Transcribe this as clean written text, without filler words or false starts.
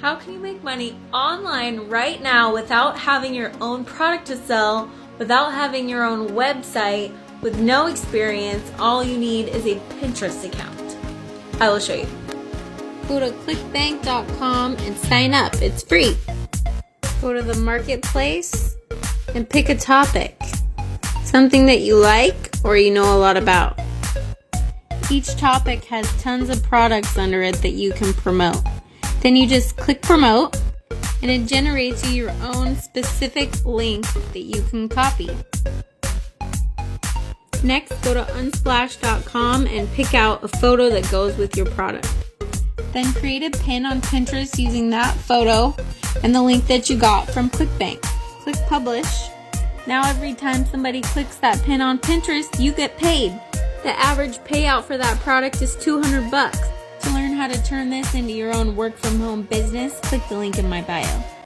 How can you make money online right now without having your own product to sell, without having your own website, with no experience? All you need is a Pinterest account. I will show you. Go to clickbank.com and sign up. It's free. Go to the marketplace and pick a topic. Something that you like or you know a lot about. Each topic has tons of products under it that you can promote. Then you just click promote and it generates you your own specific link that you can copy. Next, go to unsplash.com and pick out a photo that goes with your product. Then create a pin on Pinterest using that photo and the link that you got from ClickBank. Click publish. Now every time somebody clicks that pin on Pinterest, you get paid. The average payout for that product is $200. To learn how to turn this into your own work from home business, click the link in my bio.